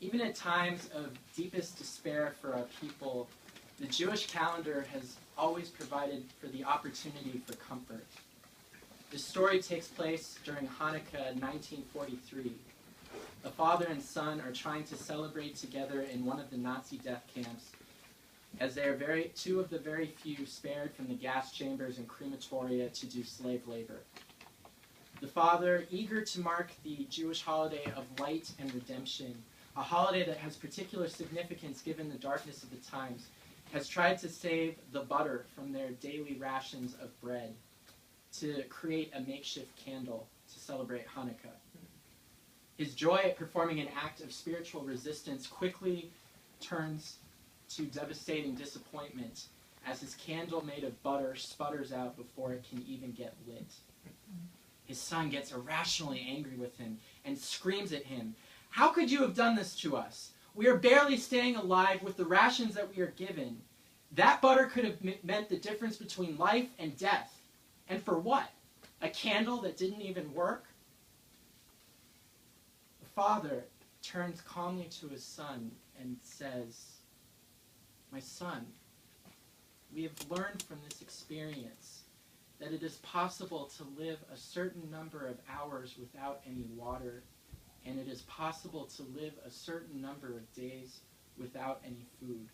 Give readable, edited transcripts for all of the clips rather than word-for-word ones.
Even at times of deepest despair for our people, the Jewish calendar has always provided for the opportunity for comfort. The story takes place during Hanukkah 1943. A father and son are trying to celebrate together in one of the Nazi death camps, as they are two of the very few spared from the gas chambers and crematoria to do slave labor. The father, eager to mark the Jewish holiday of light and redemption, a holiday that has particular significance given the darkness of the times, has tried to save the butter from their daily rations of bread to create a makeshift candle to celebrate Hanukkah. His joy at performing an act of spiritual resistance quickly turns to devastating disappointment as his candle made of butter sputters out before it can even get lit. His son gets irrationally angry with him and screams at him, "How could you have done this to us? We are barely staying alive with the rations that we are given. That butter could have meant the difference between life and death. And for what? A candle that didn't even work?" The father turns calmly to his son and says, "My son, we have learned from this experience that it is possible to live a certain number of hours without any water, and it is possible to live a certain number of days without any food.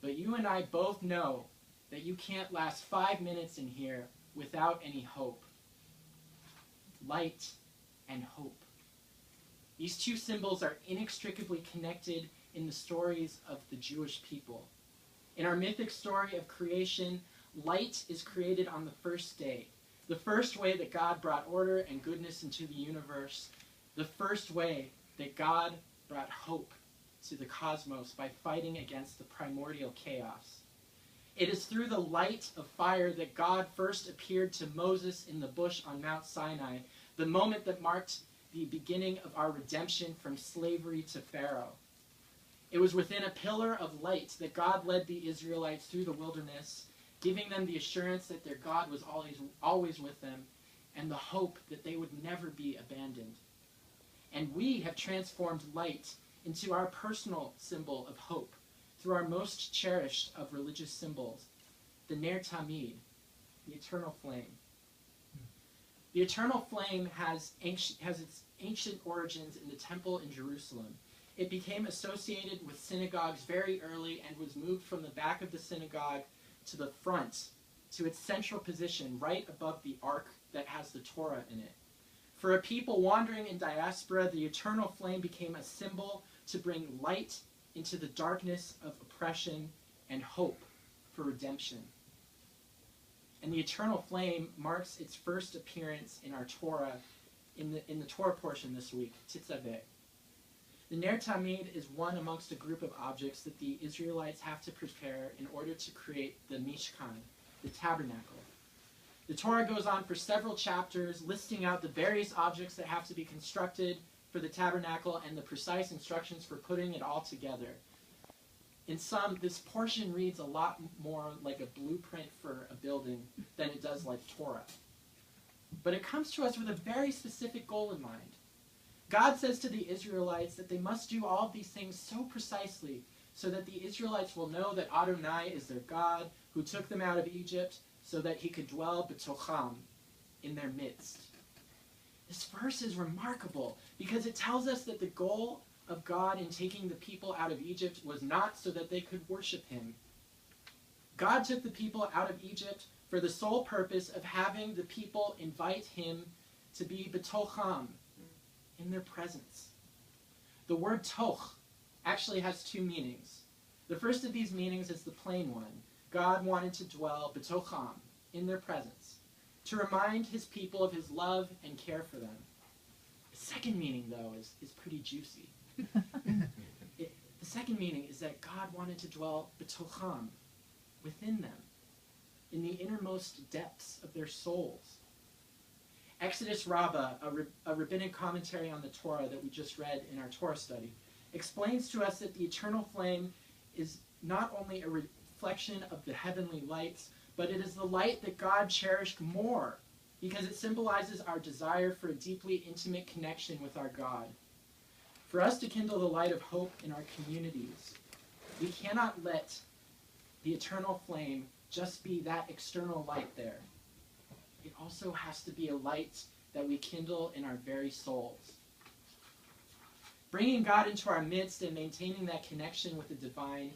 But you and I both know that you can't last 5 minutes in here without any hope." Light and hope. These two symbols are inextricably connected in the stories of the Jewish people. In our mythic story of creation, light is created on the first day, the first way that God brought order and goodness into the universe, the first way that God brought hope to the cosmos by fighting against the primordial chaos. It is through the light of fire that God first appeared to Moses in the bush on Mount Sinai, the moment that marked the beginning of our redemption from slavery to Pharaoh. It was within a pillar of light that God led the Israelites through the wilderness, giving them the assurance that their God was always with them, and the hope that they would never be abandoned. And we have transformed light into our personal symbol of hope through our most cherished of religious symbols, the Ner Tamid, the eternal flame. The eternal flame has its ancient origins in the temple in Jerusalem. It became associated with synagogues very early and was moved from the back of the synagogue to the front, to its central position right above the ark that has the Torah in it. For a people wandering in diaspora, the eternal flame became a symbol to bring light into the darkness of oppression and hope for redemption. And the eternal flame marks its first appearance in our Torah, in the Torah portion this week, Tetzaveh. The Ner Tamid is one amongst a group of objects that the Israelites have to prepare in order to create the Mishkan, the tabernacle. The Torah goes on for several chapters, listing out the various objects that have to be constructed for the tabernacle and the precise instructions for putting it all together. In sum, this portion reads a lot more like a blueprint for a building than it does like Torah. But it comes to us with a very specific goal in mind. God says to the Israelites that they must do all of these things so precisely so that the Israelites will know that Adonai is their God, who took them out of Egypt so that he could dwell betocham, in their midst. This verse is remarkable because it tells us that the goal of God in taking the people out of Egypt was not so that they could worship him. God took the people out of Egypt for the sole purpose of having the people invite him to be betocham, in their presence. The word toch actually has two meanings. The first of these meanings is the plain one. God wanted to dwell betocham, in their presence, to remind his people of his love and care for them. The second meaning, though, is pretty juicy. The second meaning is that God wanted to dwell betocham, within them, in the innermost depths of their souls. Exodus Rabbah, a rabbinic commentary on the Torah that we just read in our Torah study, explains to us that the eternal flame is not only a reflection of the heavenly lights, but it is the light that God cherished more because it symbolizes our desire for a deeply intimate connection with our God. For us to kindle the light of hope in our communities, we cannot let the eternal flame just be that external light there. It also has to be a light that we kindle in our very souls. Bringing God into our midst and maintaining that connection with the divine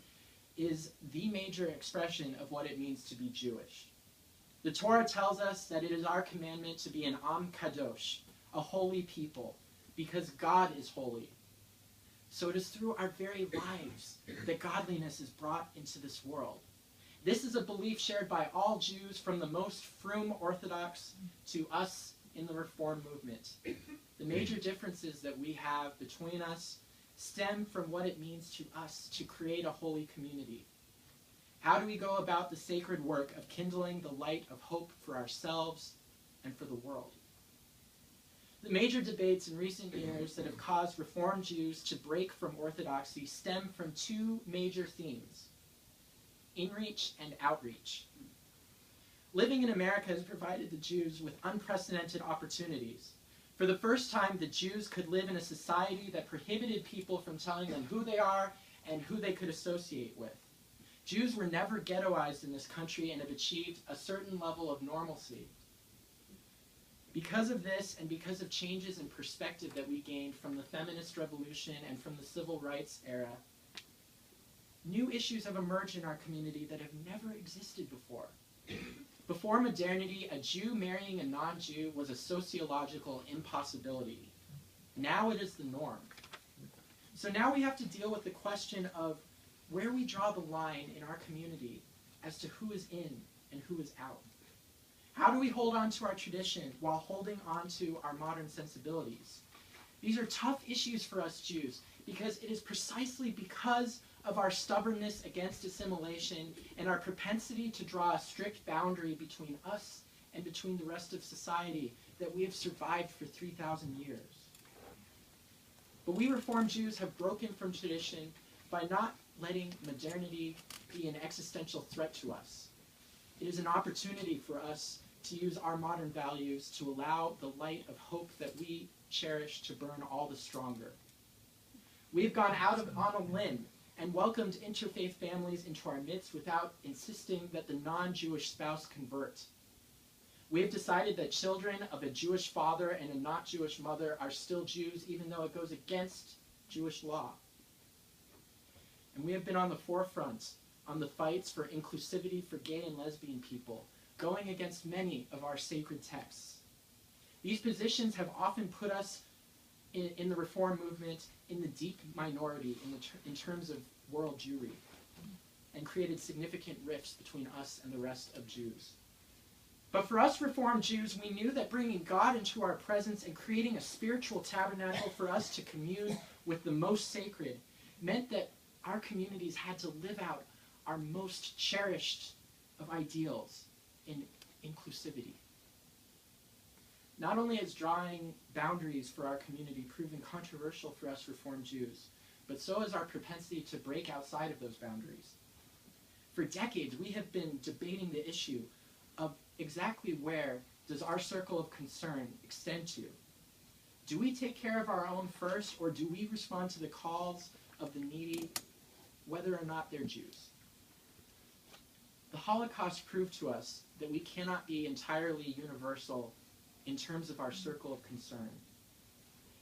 is the major expression of what it means to be Jewish. The Torah tells us that it is our commandment to be an Am Kadosh, a holy people, because God is holy. So it is through our very lives that godliness is brought into this world. This is a belief shared by all Jews, from the most frum Orthodox to us in the Reform movement. The major differences that we have between us stem from what it means to us to create a holy community. How do we go about the sacred work of kindling the light of hope for ourselves and for the world? The major debates in recent years that have caused Reform Jews to break from Orthodoxy stem from two major themes: inreach and outreach. Living in America has provided the Jews with unprecedented opportunities. For the first time, the Jews could live in a society that prohibited people from telling them who they are and who they could associate with. Jews were never ghettoized in this country and have achieved a certain level of normalcy. Because of this, and because of changes in perspective that we gained from the feminist revolution and from the civil rights era, new issues have emerged in our community that have never existed before. Before modernity, a Jew marrying a non-Jew was a sociological impossibility. Now it is the norm. So now we have to deal with the question of where we draw the line in our community as to who is in and who is out. How do we hold on to our tradition while holding on to our modern sensibilities? These are tough issues for us Jews, because it is precisely because of our stubbornness against assimilation and our propensity to draw a strict boundary between us and between the rest of society that we have survived for 3,000 years. But we Reform Jews have broken from tradition by not letting modernity be an existential threat to us. It is an opportunity for us to use our modern values to allow the light of hope that we cherish to burn all the stronger. We've gone out on a limb and welcomed interfaith families into our midst without insisting that the non-Jewish spouse convert. We have decided that children of a Jewish father and a not Jewish mother are still Jews, even though it goes against Jewish law. And we have been on the forefront on the fights for inclusivity for gay and lesbian people, going against many of our sacred texts. These positions have often put us in the Reform movement in the deep minority in terms of world Jewry, and created significant rifts between us and the rest of Jews. But for us Reformed Jews, we knew that bringing God into our presence and creating a spiritual tabernacle for us to commune with the most sacred meant that our communities had to live out our most cherished of ideals in inclusivity. Not only has drawing boundaries for our community proven controversial for us Reformed Jews, but so has our propensity to break outside of those boundaries. For decades, we have been debating the issue of exactly where does our circle of concern extend to. Do we take care of our own first, or do we respond to the calls of the needy, whether or not they're Jews? The Holocaust proved to us that we cannot be entirely universal in terms of our circle of concern.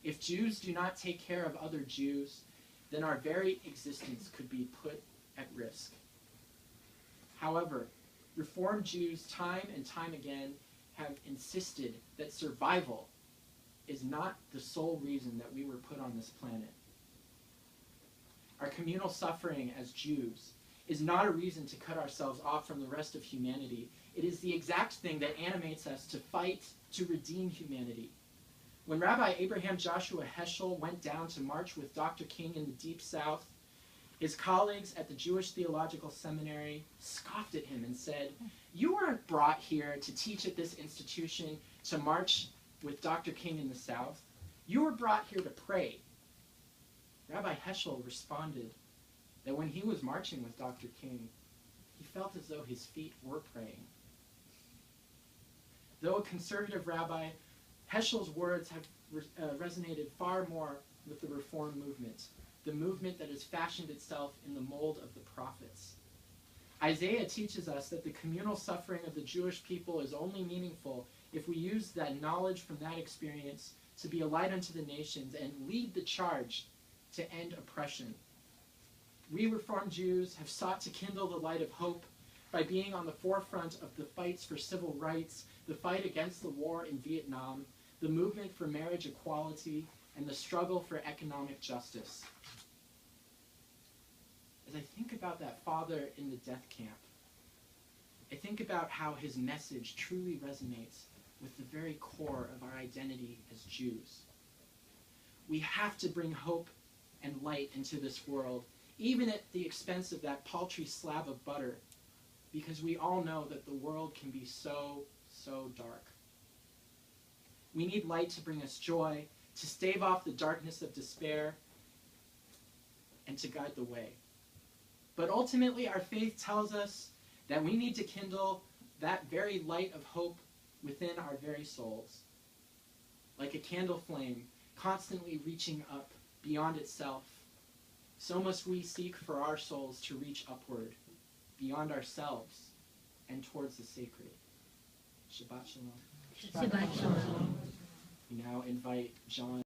If Jews do not take care of other Jews, then our very existence could be put at risk. However, Reformed Jews time and time again have insisted that survival is not the sole reason that we were put on this planet. Our communal suffering as Jews is not a reason to cut ourselves off from the rest of humanity. It is the exact thing that animates us to fight to redeem humanity. When Rabbi Abraham Joshua Heschel went down to march with Dr. King in the Deep South, his colleagues at the Jewish Theological Seminary scoffed at him and said, "You weren't brought here to teach at this institution to march with Dr. King in the South. You were brought here to pray." Rabbi Heschel responded that when he was marching with Dr. King, he felt as though his feet were praying. Though a conservative rabbi, Heschel's words have resonated far more with the Reform movement, the movement that has fashioned itself in the mold of the prophets. Isaiah teaches us that the communal suffering of the Jewish people is only meaningful if we use that knowledge from that experience to be a light unto the nations and lead the charge to end oppression. We Reformed Jews have sought to kindle the light of hope by being on the forefront of the fights for civil rights, the fight against the war in Vietnam, the movement for marriage equality, and the struggle for economic justice. As I think about that father in the death camp, I think about how his message truly resonates with the very core of our identity as Jews. We have to bring hope and light into this world, even at the expense of that paltry slab of butter, because we all know that the world can be so, so dark. We need light to bring us joy, to stave off the darkness of despair, and to guide the way. But ultimately, our faith tells us that we need to kindle that very light of hope within our very souls. Like a candle flame, constantly reaching up beyond itself, so must we seek for our souls to reach upward, beyond ourselves, and towards the sacred. Shabbat Shalom. Shabbat Shalom. We now invite John.